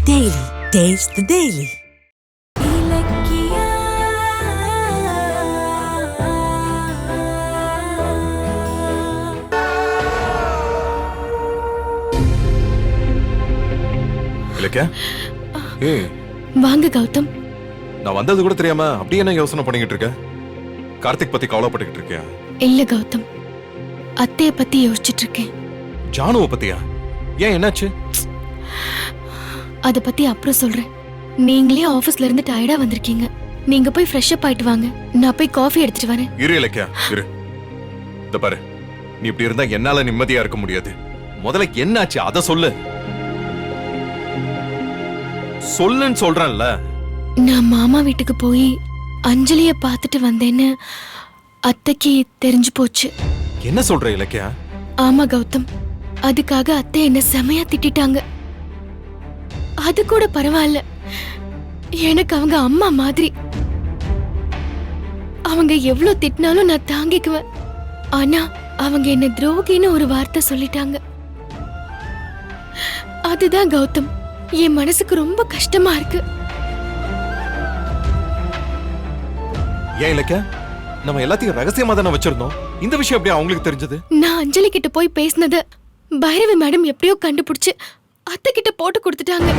Daily. Taste the Daily. Ilakkiya, ஏய் வாங்க கௌதம். நான் வந்தது கூட தெரியாம அப்படியே என்ன யோசனை பண்ணிக்கிட்டு இருக்க? கார்த்திக் பத்தி கவலைப்பட்டுக்கிட்டு இருக்கியா? இல்ல கௌதம், அத்தைய பத்தி யோசிச்சுட்டு இருக்கேன். ஜானுவ பத்தியா? ஏன், என்னாச்சு? அத பத்தி அப்புறம் சொல்றேன். நீங்களே ஆபீஸ்ல இருந்து டயர்டா வந்திருக்கீங்க. நீங்க போய் ஃப்ரெஷ் அப் ஆயிட்டு வாங்க, நான் போய் காஃபி எடுத்துட்டு வரேன். இரு இலக்கியா, இரு. இத பாரு, நீ இப்படி இருந்தா என்னால நிம்மதியா இருக்க முடியாது. முதல்ல என்னாச்சு அத சொல்லு. சொல்லுன்னு சொல்றேன்ல. நான் மாமா வீட்டுக்கு போய் அஞ்சலிய பாத்துட்டு வந்தேன்னு அத்தைக்கு தெரிஞ்சு போச்சு. என்ன சொல்ற இலக்கியா? ஆமா கௌதம், அதுக்காக அத்தை என்ன செமையா திட்டாங்க. அது கூட பரவாயில்ல, எனக்கு அவங்க அம்மா மாதிரி. அவங்க எவ்வளவு திட்டினாலும் நான் தாங்கிக்குவேன். ஆனா அவங்க என்ன துரோகின்னு ஒரு வார்த்தை சொல்லிட்டாங்க. அதுதான் கௌதம், என் மனசுக்கு ரொம்ப கஷ்டமா இருக்கு. ஏன் இலக்கியா, நம்ம எல்லாத்தையும் ரகசியமா தானே வச்சிருந்தோம். இந்த விஷயம் அப்படியே அவங்களுக்கு தெரிஞ்சது? நான் அஞ்சலி கிட்ட போய் பேசினத பைரவி மேடம் எப்படியோ கண்டுபிடிச்சு அத்தை கிட்ட போட்டு கொடுத்துட்டாங்க.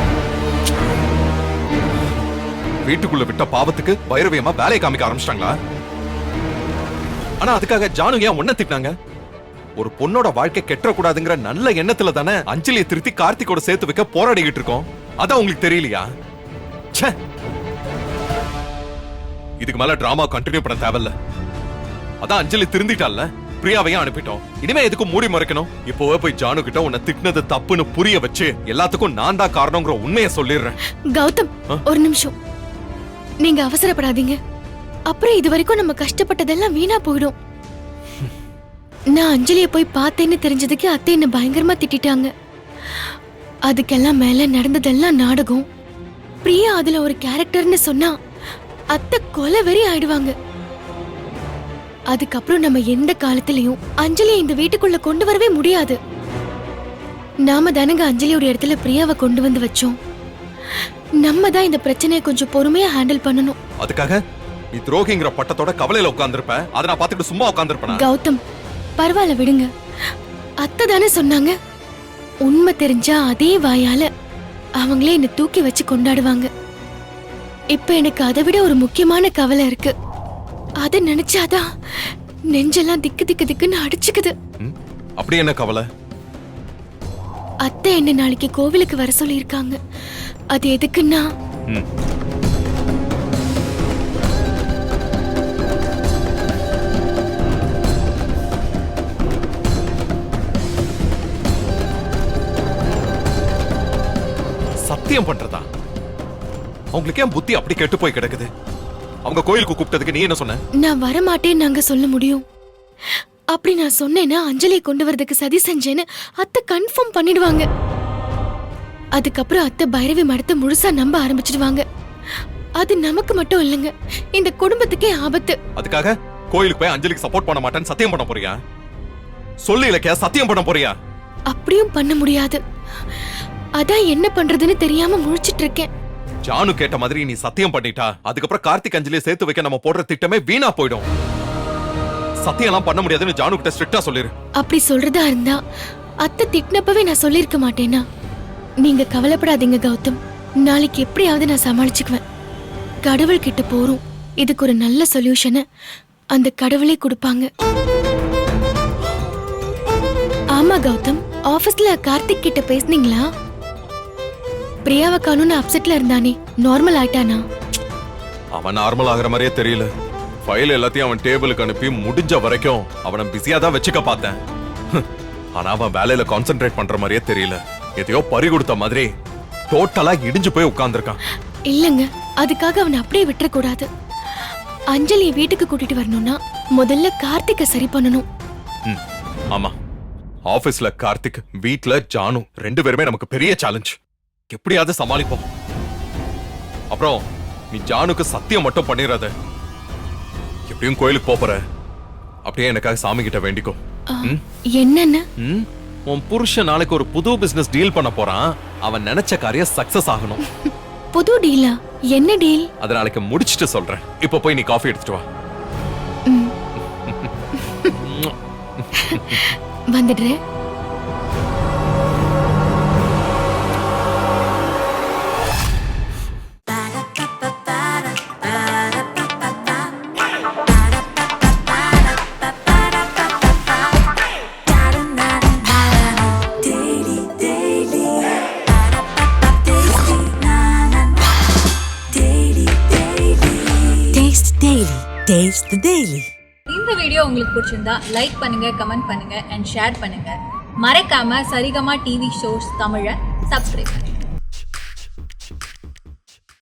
வீட்டுக்குள்ள விட்ட பாவத்துக்கு பைரவியம்மா வேலையை காமிக்க ஆரம்பிச்சிட்டாங்களா? ஆனா அதுக்காக ஜானு ஏன் உன்ன திட்டினாங்க? ஒரு பொண்ணோட வாழ்க்கை கெட்ட கூடாதுங்கிற நல்ல எண்ணத்துல தானே அஞ்சலியை திருத்தி கார்த்திகோட சேர்த்து வைக்க போராடிக்கிட்டு இருக்கோம். அதான் உங்களுக்கு தெரியலையா? ச்சே, இதுக்கு மேல டிராமா கண்டினியூ பண்ண தேவையில்ல. அதான் அஞ்சலி திருந்திட்டால, பிரியாவையும் அனுப்பிட்டோம். இனிமே எதுக்கு மூடி மறைக்கணும்? இப்போவே போய் ஜானு கிட்ட உன்னை திட்டினது தப்புன்னு புரிய வச்சு எல்லாத்துக்கும் நான் தான் காரணங்கிற உண்மையை சொல்லிடுறேன். கௌதம், ஒரு நிமிஷம், நீங்க அவசரப்படாதீங்க. அப்புறம் இது வரைக்கும் நம்ம கஷ்டப்பட்டதெல்லாம் வீணா போயிடும். நான் அஞ்சலிய போய் பார்த்தேன்னு தெரிஞ்சதுக்கு அத்தை என்ன பயங்கரமா திட்டாங்க. அதுக்கெல்லாம் மேல நடந்ததெல்லாம் நாடகம். பிரியா அதுல ஒரு கேரக்டர்னு சொன்னா அத்தை கொலவெறி ஆயிடுவாங்க. அதுக்கப்புறம் நம்ம எந்த காலத்திலயும் அஞ்சலியை இந்த வீட்டுக்குள்ள கொண்டு வரவே முடியாது. நாம தானங்க அஞ்சலியோட இடத்துல பிரியாவை கொண்டு வந்து வச்சோம். நம்ம தான் இந்த பிரச்சனையை கொஞ்சம் பொறுமையா ஹேண்டில் பண்ணணும். அதுக்காக நீ துரோகிங்கிற பட்டத்தோட கவலையில உட்கார்ந்திருப்ப. அதை நான் பார்த்துட்டு சும்மா உட்கார்ந்திருப்பேனா? கௌதம், பரவாயில்ல விடுங்க. அத்தை தானே சொன்னாங்க, உண்மை தெரிஞ்சா அதே வாயால அவங்களே என்ன தூக்கி வச்சு கொண்டாடுவாங்க. இப்ப எனக்கு அதை விட ஒரு முக்கியமான கவலை இருக்கு. அத நினைச்சாதான் நெஞ்செல்லாம் திக்கு திக்கு திக்குன்னு அடிச்சுக்குது. அப்படி என்ன கவலை? அத்தை என்ன நாளைக்கு கோவிலுக்கு வர சொல்லி இருக்காங்க. அது எதுக்குன்னா, சத்தியம் பண்றதா? அவங்களுக்கு ஏன் புத்தி அப்படி கெட்டு போய் கிடக்குது? அவங்க கோயிலுக்கு கூப்பிட்டதுக்கு நீ என்ன சொன்ன? நான் வரமாட்டேன்னு நாங்க சொல்ல முடியும். அப்படி நான் சொன்னேன்னா அஞ்சலியை கொண்டு வரதுக்கு சதி செஞ்சேன்னு அத்தை கன்ஃபார்ம் பண்ணிடுவாங்க. அதுக்கப்புறம் அத்தை பைரவி மடத்தை முழுசா நம்ப ஆரம்பிச்சிடுவாங்க. அது நமக்கு மட்டும் இல்லைங்க, இந்த குடும்பத்துக்கே ஆபத்து. அதுக்காக கோயிலுக்கு போய் அஞ்சலிக்கு சப்போர்ட் பண்ண மாட்டேன்னு சத்தியம் பண்ண போறியா? சொல்லு இலக்கியா, சத்தியம் பண்ண போறியா? அப்படியும் பண்ண முடியாது. அதான் என்ன பண்றதுன்னு தெரியாம முழிச்சிட்டு இருக்கேன். ஜானு கேட்ட மாதிரி நீ சத்தியம் பண்ணிட்டா அதுக்கப்புறம் கார்த்திக் அஞ்சலியை சேர்த்து வைக்க நம்ம போடுற திட்டமே வீணா போயிடும். சத்தியம் எல்லாம் பண்ண முடியாதுன்னு ஜானு கிட்ட ஸ்ட்ரிக்ட்டா சொல்லிரு. அப்படி சொல்றதா இருந்தா அத்தை திட்டினப்பவே நான் சொல்லிருக்க மாட்டேனா? நீங்க கவலைப்படாதீங்க கௌதம், நாளைக்கு எப்படியாவது நான் சமாளிச்சுக்குவேன். கடவுள் கிட்ட போறோம், இதுக்கு ஒரு நல்ல சொல்யூஷனை அந்த கடவுளே கொடுப்பாங்க. ஆமா கௌதம், ஆபீஸ்ல கார்த்திக் கிட்ட பேசுனீங்களா? பிரியாவை காணும்னு அப்செட்ல இருந்தானே, நார்மல் ஆயிட்டானா? அவன் நார்மல் ஆகிற மாதிரியே தெரியல. ஃபைல் எல்லாத்தையும் அவன் டேபிளுக்கு அனுப்பி முடிஞ்ச வரைக்கும் அவனை பிஸியா தான் வச்சுக்க பார்த்தேன். ஆனா அவன் வேலையில கான்சென்ட்ரேட் பண்ற மாதிரியே தெரியல. எதையோ பறி கொடுத்த மாதிரி டோட்டலா இடிஞ்சு போய் உட்கார்ந்திருக்கான். இல்லங்க, அதுக்காக அவனை அப்படியே விட்டுற கூடாது. அஞ்சலியை வீட்டுக்கு கூட்டிட்டு வரணும்னா முதல்ல கார்த்திகை சரி பண்ணணும். ஆமா, ஆபீஸ்ல கார்த்திக், வீட்ல ஜானு, ரெண்டு பேருமே நமக்கு பெரிய சேலஞ்ச். எப்படியாவது சமாளிப்போம். அப்புறம் நீ ஜானுக்கு சத்தியம் மட்டும் பண்ணிடாத. எப்படியும் கோயிலுக்கு போற, அப்படியே எனக்காக சாமி கிட்ட வேண்டிக்கோ. என்னன்னு? உன் புருஷன் நாளைக்கு ஒரு புது பிசினஸ் டீல் பண்ண போறான். அவன் நினைச்ச காரியம் சக்சஸ் ஆகணும். புது டீலா? என்ன டீல்? அத நாளைக்கு முடிச்சிட்டு சொல்றேன். இப்போ போய் நீ காஃபி எடுத்துட்டு வா. வந்துடுறேன். Taste Daily. Taste the Daily. இந்த வீடியோ உங்களுக்கு பிடிச்சிருந்தா லைக் பண்ணுங்க, கமெண்ட் பண்ணுங்க அண்ட் ஷேர் பண்ணுங்க. மறக்காம சரிகமா டிவி ஷோஸ் தமிழை சப்ஸ்கிரைப் பண்ணுங்க.